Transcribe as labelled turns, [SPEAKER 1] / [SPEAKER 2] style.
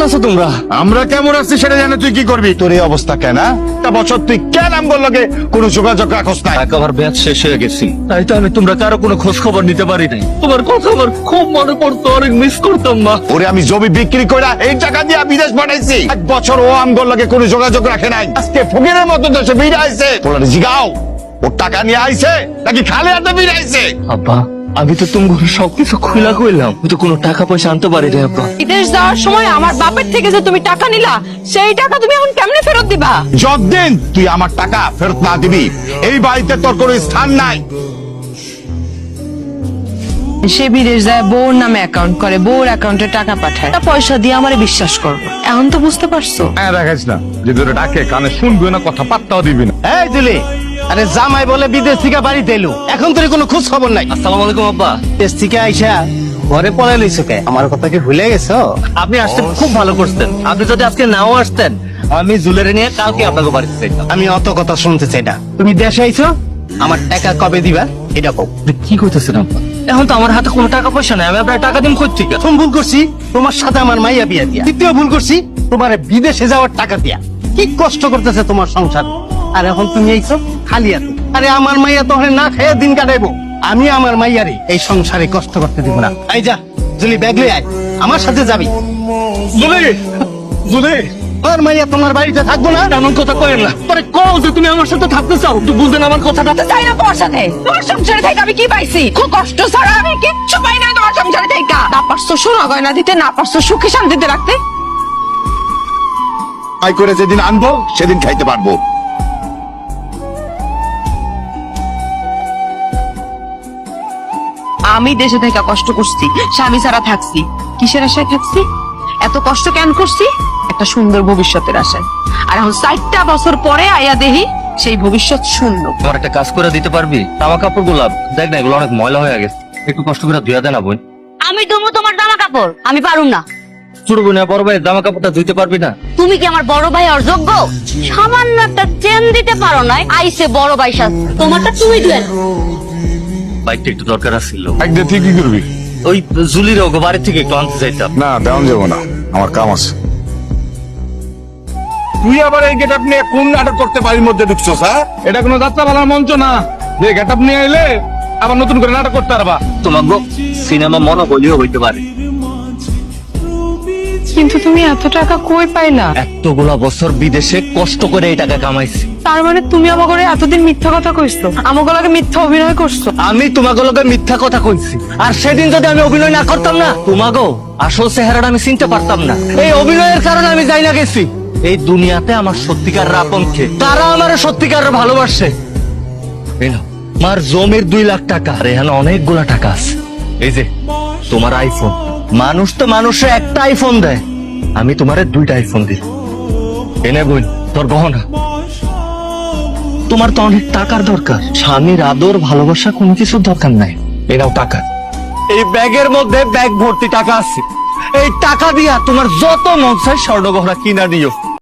[SPEAKER 1] আছো তোমরা?
[SPEAKER 2] আমরা কেমন আছি সেটা জানে তুই কি করবি? তোর এই অবস্থা কেন? একটা বছর তুই কেন আমগোর লগে কোনো যোগাযোগ রাখস না?
[SPEAKER 1] আমার ব্যাচ শেষ হয়ে গেছি, তাই তো আমি তোমরা কারো কোনো খোঁজ খবর নিতে পারি নাই। তোমার কথা আমার খুব মনে পড়তো, অনেক মিস করতাম মা।
[SPEAKER 2] ওরে আমি জমি বিক্রি করে এই টাকা দিয়ে বিদেশ পাঠাইছি। এক বছর ও আমগোর লগে কোনো যোগাযোগ রাখে নাই, আজকে ফকিরের মতো দেশে বিড়ে আইছে। তোরা জিগাও ওর টাকা নিয়ে আইছে নাকি খালি হাতে বিড়ে আইছে?
[SPEAKER 1] আব্বা, আমি তো তোমাকে সবকিছু খুলা কইলাম, আমি তো কোনো টাকা পয়সা আনতে পারি না আব্বা।
[SPEAKER 3] বিদেশ যাওয়ার সময় আমার বাপের থেকে যে তুমি টাকা নিলা, সেই টাকা তুমি এখন কেমনে ফেরত দিবা?
[SPEAKER 2] যতদিন তুই আমার টাকা ফেরত না দিবি এই বাড়িতে তোর কোনো স্থান নাই।
[SPEAKER 3] সে বিদেশ যায়, বউর নামে অ্যাকাউন্ট করে, বউর অ্যাকাউন্টে টাকা পাঠায়, তা পয়সা দিয়ে আমারে বিশ্বাস করবো। এখন তো বুঝতে পারছো।
[SPEAKER 2] হ্যাঁ দেখাইস না যে তোর ডাকে কানে শুনবি না, কথা পাত্তাও দিবি না।
[SPEAKER 4] এই জুলি, আরে জামাই বলে বিদেশ থেকে বাড়িতে এলো, এখন তোর কোনো খোঁজ খবর নাই।
[SPEAKER 1] আসসালামু আলাইকুম আব্বা।
[SPEAKER 4] দেশ থেকে আইসা ঘরে পড়ে লইছো কে? আমার কথা কি ভুলে গেছো?
[SPEAKER 1] আপনি আসতে খুব ভালো করতেন। আপনি যদি আজকে নাও আসতেন, আমি জুলেরে নিয়ে কালকে আপনাকে বাড়িতে যাইতাম।
[SPEAKER 4] আমি অত কথা শুনতে চাই না। তুমি দেশে আইছো, আমার টাকা কবে দিবা এটা কও।
[SPEAKER 1] আপনি কি কইতেছেন আব্বা? এখন তো আমার হাতে কোনো টাকা পয়সা নাই, আমি আপনার টাকা দিন কই থেকে?
[SPEAKER 4] প্রথম ভুল করছি তোমার সাথে আমার মাইয়া বিয়া দিয়া, দ্বিতীয় ভুল করছি তোমার বিদেশে যাওয়ার টাকা দিয়া। কি কষ্ট করতেছে তোমার সংসার, আর এখন তুমি আইছো খালি হাতে। আরে আমার মাইয়া তো না খেয়ে দিন কাটাইবো, আমি আমার মাইয়ারে এই সংসারে কষ্ট করতে দিব না। এই যা জুলি, ব্যাগ লই আয়, আমার সাথে যাবি।
[SPEAKER 1] জুলে, জুলে,
[SPEAKER 4] আমার মাইয়া তোমার বাড়িতে থাকবো না।
[SPEAKER 1] এমন কথা কয়েন না। পরে কও যে তুমি আমার সাথে থাকতে চাও, তুই বুঝলেন আমার কথাটা?
[SPEAKER 3] চাই না তোমার সাথে। তোমার সংসারে থেকে আমি কি পাইছি? খুব কষ্ট ছাড়া আমি কিচ্ছু পাই নাই তোমার সংসারে থেকে। না পারছো সোনা গয়না দিতে, না পারছো সুখে শান্তিতে রাখতে।
[SPEAKER 2] আই করে যেদিন আনবো সেদিন খাইতে পারবো।
[SPEAKER 3] আমি দেশে থেকে কষ্ট করছি, স্বামী ছাড়া থাকছি, কিসের আশায় থাকছি? এত কষ্ট কেন করছি? একটা সুন্দর ভবিষ্যতের আশায়। আর এখন 4টা বছর পরে আয়া দেহি সেই ভবিষ্যৎ শূন্য।
[SPEAKER 1] আমার একটা কাজ করে দিতে পারবি? জামা কাপড় গুলা দেখ না, এগুলো অনেক ময়লা হয়ে গেছে, একটু কষ্ট করে ধুয়া দে না বোন।
[SPEAKER 5] আমি ধুবো তোমার জামা কাপড়? আমি পারুম না।
[SPEAKER 1] ছোট বোন বড় ভাই জামা কাপড়টা ধুইতে পারবি না?
[SPEAKER 5] তুমি কি আমার বড় ভাই অযোগ্য? সামান্য একটা চেন দিতে পারো না, আইসে বড় ভাই সাথে। তোমারটা তুমি দিলেন।
[SPEAKER 1] বাইকটা একটু দরকার ছিল।
[SPEAKER 2] একদিন তুই কি করবি?
[SPEAKER 1] ওই জুলির ওগো বাড়ি থেকে একটু আনতে চাইতাম।
[SPEAKER 2] না দেওয়ান যাবো না, আমার কাম আছে। তুই আবার এই গেট আপ নিয়ে কোন নাটক করতে বাড়ির মধ্যে ঢুকছস? হ্যাঁ, এটা কোনো যাত্রা পালার মঞ্চ না যে গেট আপ নিয়ে এলে আবার নতুন করে নাটক করতে পারবা।
[SPEAKER 1] তোমাকে সিনেমা মনে হইলেও হইতে পারে,
[SPEAKER 3] কিন্তু তুমি এত টাকা কই পাইলা?
[SPEAKER 1] এতগুলা বছর বিদেশে কষ্ট করে এই টাকা কামাইছি।
[SPEAKER 3] তার মানে তুমি আমাকে এতদিন মিথ্যা কথা কইছো, আমাকে লাগে মিথ্যা অভিনয় করছো।
[SPEAKER 1] আমি তোমাকে লোকে মিথ্যা কথা কইছি, আর সেদিন যদি আমি অভিনয় না করতাম না, তোমাকে আসল চেহারাটা আমি চিনতে পারতাম না। এই অভিনয়ের কারণে আমি যাই না গেছি। এই দুনিয়াতে আমার সত্যিকার আপন কে, তারা আমার সত্যিকার ভালোবাসে। এই নাও, আমার জমির 2 লাখ টাকা, আর এখানে অনেকগুলা টাকা আছে। এই যে তোমার আইফোন, মানুষ তো মানুষে একটা আইফোন দেয়, আমি তোমারে 2টা আইফোন দিই। এনে বোন তোর গহনা। তোমার তো অনেক টাকার দরকার, স্বামীর আদর ভালোবাসা কোনো কিছুর দরকার নাই। এই নাও টাকা, এই ব্যাগের মধ্যে ব্যাগ ভর্তি টাকা আছে। এই টাকা দিয়া তোমার যত মন চায় স্বর্ণ গহনা কিনা দিও।